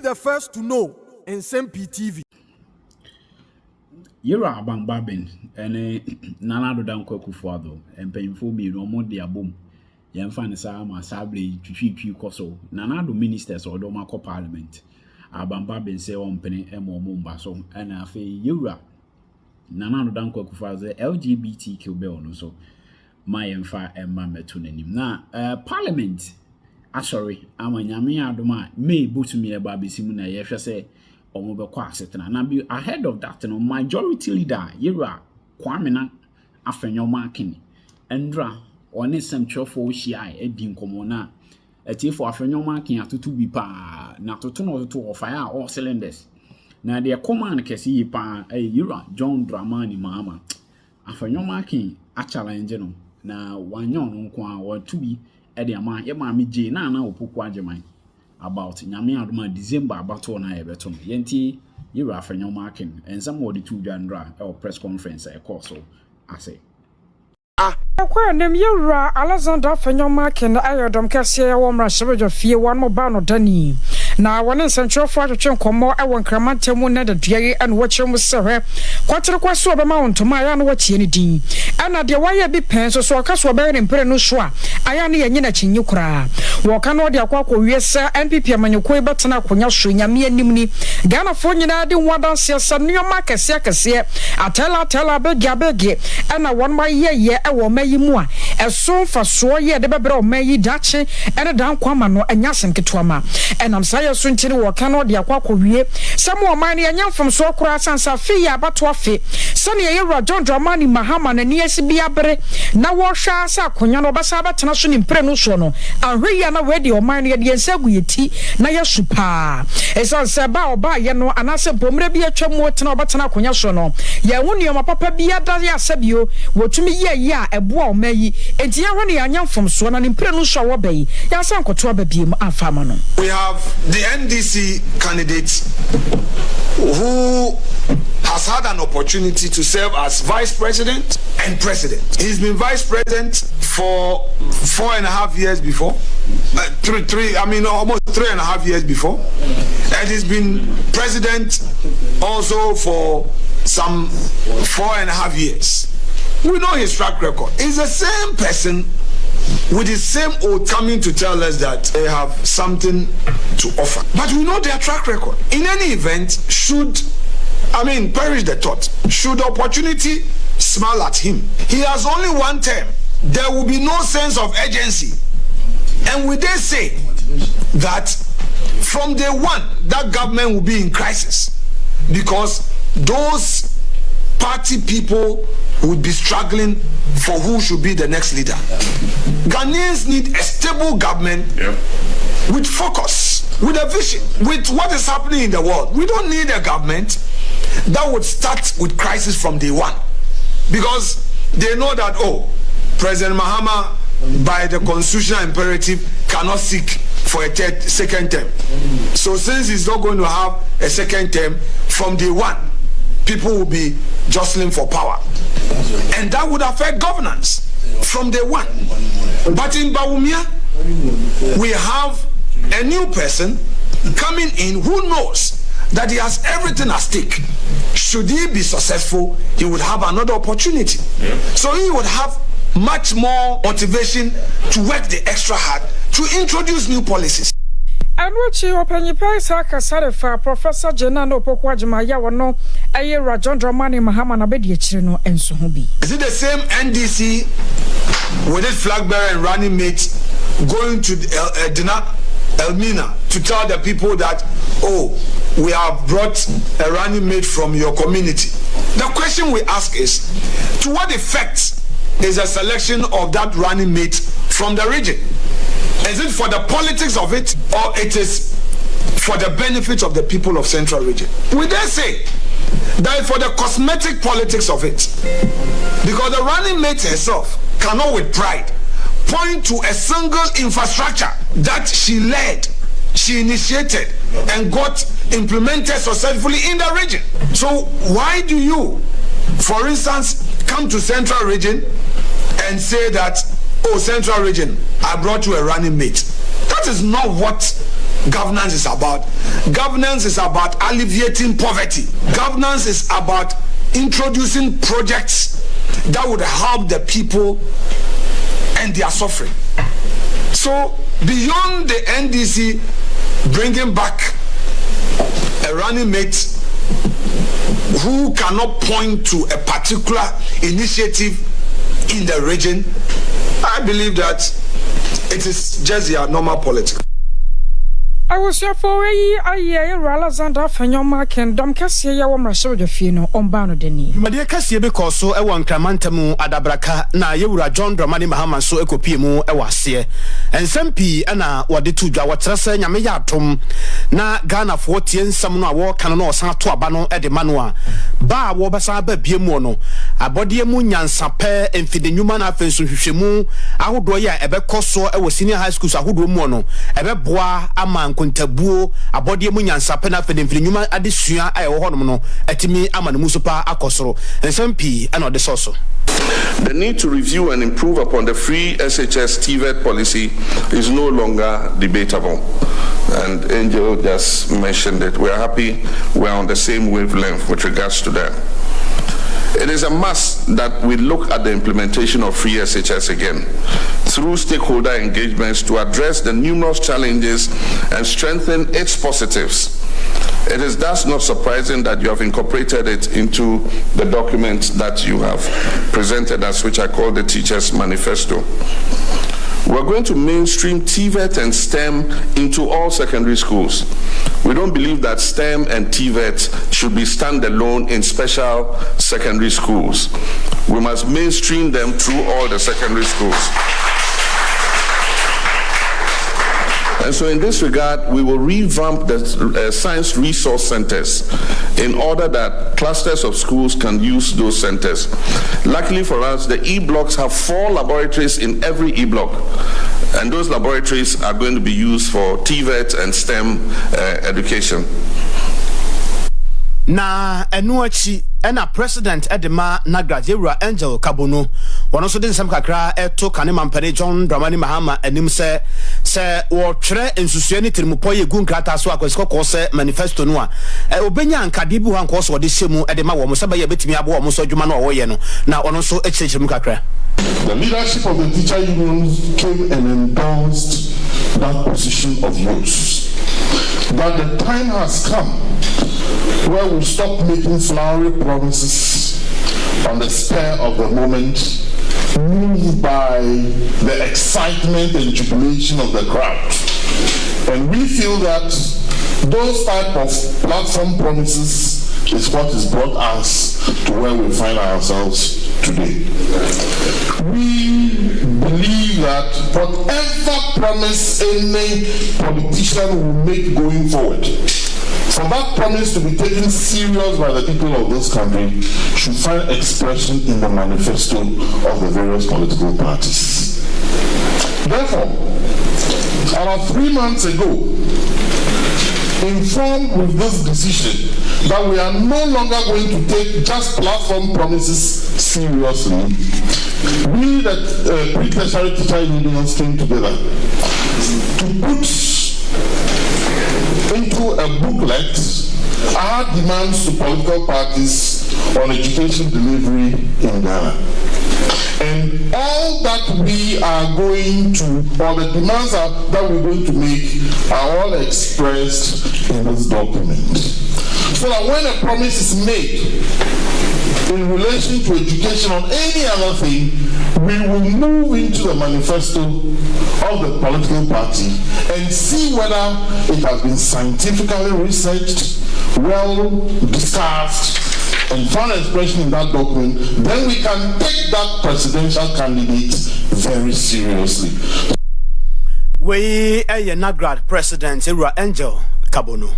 the first to know Nsem-Pii TV. Yera Bambabin and Naana do Nkɔnfɛm and painful me no more dear boom. Yan fan sama sably to koso. Naana do ministers or do mako parliament. Bambabin say on penny emo mumbaso and I feel Yera Naana do Nkɔnfɛm LGBTQ bill no so. My emfa and mamma tuning him. Now, Parliament. Sorry, I'm a Yamia Doma may boot me a baby simuna, yes, say, or mobile quasetana. And I'll be ahead of that, no majority leader, Yera, Kwamina, Afenyo Markin, Endra, or Nsem-Pii for Shia, Edim Comona, a tea for Afenyo Markin at 2 be pa, not to turn or 2 or fire or cylinders. Now, their command can see pa a Yera, John Dramani Mama, Afenyo Markin, a challenge, now 1 young or 2 be. Ediama yema mi je Naana opoku ageman about nyame adoma December about na yebetom yenti Yera Afenyo Markin and some of the two Jandra or press conference e course so I say Kwa nem Yera Alexander Afenyo Markin ayodom kase wo mra shebejo fie wan mo ba no dani na wone nsentro fo atwetwe nkomo e won kramantemu na dadue an wo kyerem sehwe kwatere kwaso obema wontoma aya no wakie ne din ana de waye bi pen so kaso be ne mpere no so a aya ne yenye na kinyi kura wo ka no de akwa wiesa NPP amanyeko e betena konya so nyame anim ni Ghana fo nyina de wadanse sa nioma kase atela bege ana won ma ye e wo mayi mu a eso fa so ye de bebre o mayi dache ene dan kwama no anya senketo ama enam sa so ntini wo ka no de akwa wie samo man ne anyamfom so kura sansa fi ya bato afi sane Yera John Dramani Mahama na niasi bia bere na wo hwa sa konya no basa betena so ni mpre no so no ahwe ya na we o man ne de ensagu yeti na ya supa esanse ba oba ye no anase bomre bia twam wotena obetena konya so no ya woni o papa bia da ya sabio wotumi ye a ebo o mayi enti ya hwe ne anyamfom so na ni mpre no so wo bai ya san koto ababiem afama no. We have the NDC candidate who has had an opportunity to serve as vice president and president. He's been vice president for 4.5 years before. Almost 3.5 years before. And he's been president also for some 4.5 years. We know his track record. He's the same person with the same oath coming to tell us that they have something to offer. But we know their track record. In any event, perish the thought. Should opportunity smile at him, he has only 1 term. There will be no sense of urgency. And we dare say that from day one, that government will be in crisis because those party people would be struggling for who should be the next leader. Ghanaians need a stable government with focus, with a vision, with what is happening in the world. We don't need a government that would start with crisis from day one because they know that, President Mahama, by the constitutional imperative, cannot seek for a second term. So since he's not going to have a second term, from day one, people will be jostling for power. And that would affect governance from day one. But in Bawumia, we have a new person coming in who knows that he has everything at stake. Should he be successful, he would have another opportunity. So he would have much more motivation to work the extra hard to introduce new policies. And what you open your price, Kasarifa, Professor Jenano Pokwajima Yawano, Yera John Dramani Mahama Nabedi Chino, and Suhubi. Is it the same NDC with its flag bearer and running mate going to Elmina to tell the people that, we have brought a running mate from your community? The question we ask is, to what effect is a selection of that running mate from the region? Is it for the politics of it, or it is for the benefit of the people of Central Region? We dare say that for the cosmetic politics of it, because the running mate herself cannot with pride point to a single infrastructure that she led, she initiated, and got implemented successfully in the region. So why do you, for instance, come to Central Region and say that, Central Region, I brought you a running mate? That is not what governance is about. Governance is about alleviating poverty. Governance is about introducing projects that would help the people and their suffering. So beyond the NDC bringing back a running mate who cannot point to a particular initiative in the region, I believe that it is just their normal politics. I was here for a year, Alexander Afenyo Markin, Dom Cassia, Marshallfino, on Bano Deni. Madia Cassia because so a one Cramantemu, Adabraka, na Yura John Dramani Mahama, so Ecopimu, a wasie, and Nsem-Pii, Anna, what the two Jawatrasa, Yamayatum, na Ghana 14, Samuna war Canano, Santo Abano, Edemanua, Ba Wabasaba Biemono, a body munyan sape, and feed the human affairs to Shimu, Ahudoya, Ebe Koso, a senior high school, Ahudu Mono, Ebe Bois, Aman. Kontabuo abode mu nyansape na fede mfinyuma adesua aye wo honom no atimi amane musupa akosoro Nsem-Pii and the source. The need to review and improve upon the free SHS TVET policy is no longer debatable. And Angel just mentioned it. We're happy we're on the same wavelength with regards to that. It is a must that we look at the implementation of free SHS again through stakeholder engagements to address the numerous challenges and strengthen its positives. It is thus not surprising that you have incorporated it into the document that you have presented us, which I call the Teachers Manifesto. We're going to mainstream TVET and STEM into all secondary schools. We don't believe that STEM and TVET should be standalone in special secondary schools. We must mainstream them through all the secondary schools. And so in this regard, we will revamp the science resource centers in order that clusters of schools can use those centers. Luckily for us, the E-blocks have 4 laboratories in every E-block. And those laboratories are going to be used for TVET and STEM education. Na enuachi ena president edema nagrad yewura Angel Kabono wono so de nsem kakra eto kane mampane John Dramani Mahama anim se wo twere ensusue ni tirimupo ye gu nkrata so akwesiko se manifesto no a obenya nkade bi ho anko so de hyemu edema wo mo se ba ye betimi abo wo mo so adwuma no wo ye no na wono so ekyeremu kakra. The leadership of the teacher unions came and endorsed that position of yours. But the time has come where we stop making flowery promises on the spur of the moment, moved by the excitement and jubilation of the crowd. And we feel that those type of platform promises is what has brought us to where we find ourselves today. We believe that whatever promise any politician will make going forward, for that promise to be taken serious by the people of this country, should find expression in the manifesto of the various political parties. Therefore, about 3 months ago, informed with this decision that we are no longer going to take just platform promises seriously, we, the pre-tertiary teacher unions, came together to put into a booklet our demands to political parties on education delivery in Ghana. And all that we are going to, or the demands that we're going to make, are all expressed in this document. So that when a promise is made in relation to education or any other thing, we will move into the manifesto of the political party and see whether it has been scientifically researched, well discussed, and find expression in that document. Then we can take that presidential candidate very seriously. We a Nagrad President Angel Kabono.